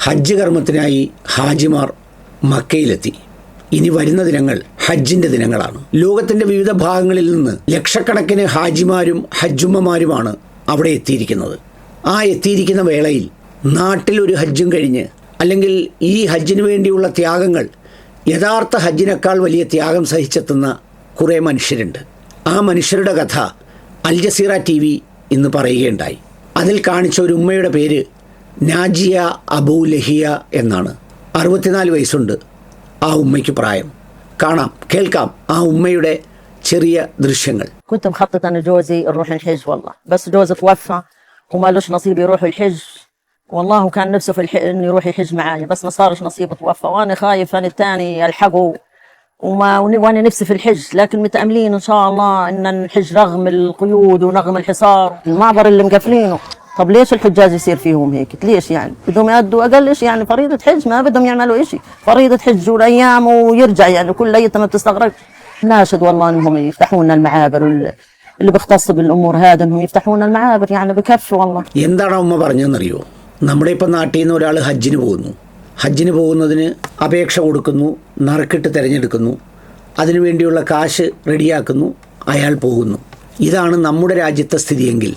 ഹജ്ജ് കർമ്മത്തിനായി ഹാജിമാർ മക്കയിലെത്തി. ഇനി വരുന്ന ദിനങ്ങൾ ഹജ്ജിൻ്റെ ദിനങ്ങളാണ്. ലോകത്തിൻ്റെ വിവിധ ഭാഗങ്ങളിൽ നിന്ന് ലക്ഷക്കണക്കിന് ഹാജിമാരും ഹജ്ജുമ്മമാരുമാണ് അവിടെ എത്തിയിരിക്കുന്നത്. ആ എത്തിയിരിക്കുന്ന വേളയിൽ നാട്ടിൽ ഒരു ഹജ്ജും കഴിഞ്ഞ്, അല്ലെങ്കിൽ ഈ ഹജ്ജിന് വേണ്ടിയുള്ള ത്യാഗങ്ങൾ യഥാർത്ഥ ഹജ്ജിനേക്കാൾ വലിയ ത്യാഗം സഹിച്ചെത്തുന്ന കുറേ മനുഷ്യരുണ്ട്. ആ മനുഷ്യരുടെ കഥ അൽ ജസീറ TV ഇന്ന് പറയുകയുണ്ടായി. അതിൽ കാണിച്ച ഒരു ഉമ്മയുടെ പേര് നാജിയ അബൂ ലഹിയ എന്നാണ്. 64 വയസ്സുണ്ട് ആ ഉമ്മയ്ക്ക് പ്രായം. കാണാം, കേൾക്കാം ആ ഉമ്മയുടെ ചെറിയ ദൃശ്യങ്ങൾ. كنت مخططة أن جوزي نروح الحج والله، بس جوزي توفى وما لوش نصيب يروح الحج، والله كان نفسه في إنه يروح يحج معايا، بس ما صارش نصيب توفى، وأنا خايف أنا الثاني ألحقه وأنا نفسي في الحج، لكن متأملين إن شاء الله إن الحج رغم القيود ورغم الحصار المعبر اللي مقفلينه. طب ليش الحجاج يصير فيهم هيك؟ ليش يعني؟ بدهم يأدوا أقل شيء يعني فريضة حج، ما بدهم يعملوا إشي، فريضة حج والأيام ويرجع يعني كل أيام ما بتستغرق. ناشد والله إنهم يفتحوا لنا المعابر اللي بيختص بالأمور هذا، إنهم يفتحوا لنا المعابر يعني بكفي والله. എന്താണ് ഉമ്മ പറഞ്ഞതെന്നറിയോ? നമ്മുടെ ഇപ്പം നാട്ടിൽ നിന്ന് ഒരാൾ ഹജ്ജിന് പോകുന്നു. ഹജ്ജിന് പോകുന്നതിന് അപേക്ഷ കൊടുക്കുന്നു, നറുക്കിട്ട് തിരഞ്ഞെടുക്കുന്നു, അതിനുവേണ്ടിയുള്ള കാശ് റെഡിയാക്കുന്നു, അയാൾ പോകുന്നു. ഇതാണ് നമ്മുടെ രാജ്യത്തെ സ്ഥിതിയെങ്കിൽ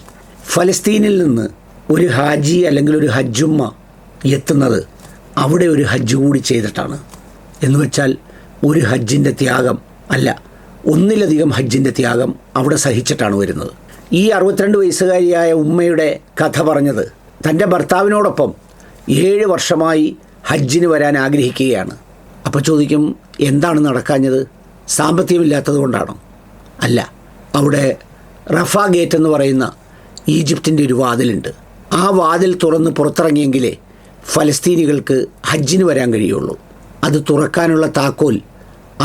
ഫലസ്തീനിൽ നിന്ന് ഒരു ഹാജി അല്ലെങ്കിൽ ഒരു ഹജ്ജുമ്മ എത്തുന്നത് അവിടെ ഒരു ഹജ്ജ് കൂടി ചെയ്തിട്ടാണ്. എന്ന് വെച്ചാൽ ഒരു ഹജ്ജിൻ്റെ ത്യാഗം അല്ല, ഒന്നിലധികം ഹജ്ജിൻ്റെ ത്യാഗം അവിടെ സഹിച്ചിട്ടാണ് വരുന്നത്. ഈ 62 വയസ്സുകാരിയായ ഉമ്മയുടെ കഥ പറഞ്ഞത് തൻ്റെ ഭർത്താവിനോടൊപ്പം 7 വർഷമായി ഹജ്ജിന് വരാൻ ആഗ്രഹിക്കുകയാണ്. അപ്പോൾ ചോദിക്കും, എന്താണ് നടക്കാഞ്ഞത്? സാമ്പത്തികമില്ലാത്തത് കൊണ്ടാണോ? അല്ല, അവിടെ റഫ ഗേറ്റ് എന്ന് പറയുന്ന ഈജിപ്തിൻ്റെ ഒരു വാതിലുണ്ട്. ആ വാതിൽ തുറന്ന് പുറത്തിറങ്ങിയെങ്കിലേ ഫലസ്തീനികൾക്ക് ഹജ്ജിന് വരാൻ കഴിയുള്ളൂ. അത് തുറക്കാനുള്ള താക്കോൽ,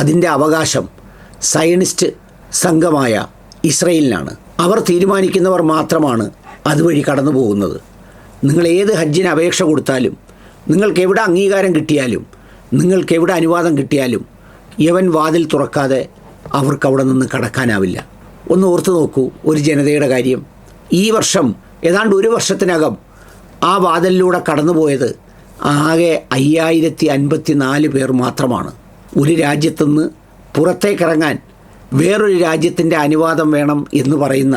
അതിൻ്റെ അവകാശം സയനിസ്റ്റ് സംഘമായ ഇസ്രയേലിനാണ്. അവർ തീരുമാനിക്കുന്നവർ മാത്രമാണ് അതുവഴി കടന്നു പോകുന്നത്. നിങ്ങൾ ഏത് ഹജ്ജിന് അപേക്ഷ കൊടുത്താലും, നിങ്ങൾക്ക് എവിടെ അംഗീകാരം കിട്ടിയാലും, നിങ്ങൾക്ക് എവിടെ അനുവാദം കിട്ടിയാലും യവൻ വാതിൽ തുറക്കാതെ അവർക്ക് അവിടെ നിന്ന് കടക്കാനാവില്ല. ഒന്ന് ഓർത്തു നോക്കൂ ഒരു ജനതയുടെ കാര്യം. ഈ വർഷം ഏതാണ്ട് 1 വർഷത്തിനകം ആ വാതിലിലൂടെ കടന്നുപോയത് ആകെ 5054 പേർ മാത്രമാണ്. ഒരു രാജ്യത്തുനിന്ന് പുറത്തേക്കിറങ്ങാൻ വേറൊരു രാജ്യത്തിൻ്റെ അനുവാദം വേണം എന്ന് പറയുന്ന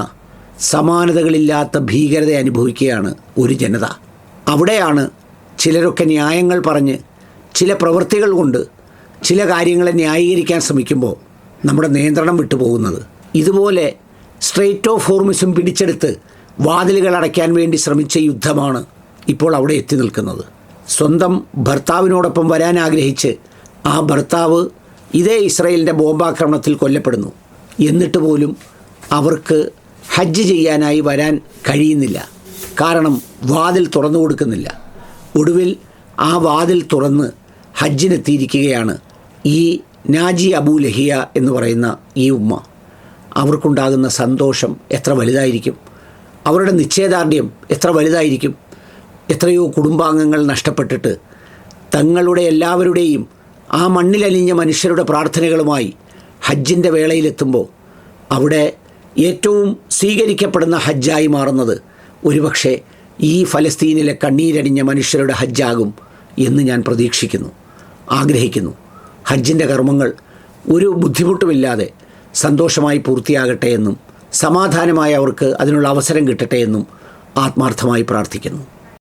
സമാനതകളില്ലാത്ത ഭീകരത അനുഭവിക്കുകയാണ് ഒരു ജനത. അവിടെയാണ് ചിലരൊക്കെ ന്യായങ്ങൾ പറഞ്ഞ്, ചില പ്രവൃത്തികൾ കൊണ്ട് ചില കാര്യങ്ങളെ ന്യായീകരിക്കാൻ ശ്രമിക്കുമ്പോൾ നമ്മുടെ നിയന്ത്രണം വിട്ടുപോകുന്നത്. ഇതുപോലെ സ്ട്രെയ്റ്റ് ഓഫ് ഹോർമുസും പിടിച്ചെടുത്ത് വാതിലുകൾ അടയ്ക്കാൻ വേണ്ടി ശ്രമിച്ച യുദ്ധമാണ് ഇപ്പോൾ അവിടെ എത്തി നിൽക്കുന്നത്. സ്വന്തം ഭർത്താവിനോടൊപ്പം വരാൻ ആഗ്രഹിച്ച് ആ ഭർത്താവ് ഇതേ ഇസ്രയേലിൻ്റെ ബോംബാക്രമണത്തിൽ കൊല്ലപ്പെടുന്നു. എന്നിട്ട് പോലും അവർക്ക് ഹജ്ജ് ചെയ്യാനായി വരാൻ കഴിയുന്നില്ല. കാരണം വാതിൽ തുറന്നു കൊടുക്കുന്നില്ല. ഒടുവിൽ ആ വാതിൽ തുറന്ന് ഹജ്ജിനെത്തിയിരിക്കുകയാണ് ഈ നാജി അബൂ ലഹിയ എന്ന് പറയുന്ന ഈ ഉമ്മ. അവർക്കുണ്ടാകുന്ന സന്തോഷം എത്ര വലുതായിരിക്കും, അവരുടെ നിശ്ചയദാർഢ്യം എത്ര വലുതായിരിക്കും. എത്രയോ കുടുംബാംഗങ്ങൾ നഷ്ടപ്പെട്ടിട്ട് തങ്ങളുടെ എല്ലാവരുടെയും ആ മണ്ണിലലിഞ്ഞ മനുഷ്യരുടെ പ്രാർത്ഥനകളുമായി ഹജ്ജിൻ്റെ വേളയിലെത്തുമ്പോൾ അവിടെ ഏറ്റവും സ്വീകരിക്കപ്പെടുന്ന ഹജ്ജായി മാറുന്നത് ഒരുപക്ഷെ ഈ ഫലസ്തീനിലെ കണ്ണീരണിഞ്ഞ മനുഷ്യരുടെ ഹജ്ജാകും എന്ന് ഞാൻ പ്രതീക്ഷിക്കുന്നു, ആഗ്രഹിക്കുന്നു. ഹജ്ജിൻ്റെ കർമ്മങ്ങൾ ഒരു ബുദ്ധിമുട്ടുമില്ലാതെ സന്തോഷമായി പൂർത്തിയാകട്ടെ എന്നും സമാധാനമായി അവർക്ക് അതിനുള്ള അവസരം കിട്ടട്ടെ എന്നും ആത്മാർത്ഥമായി പ്രാർത്ഥിക്കുന്നു.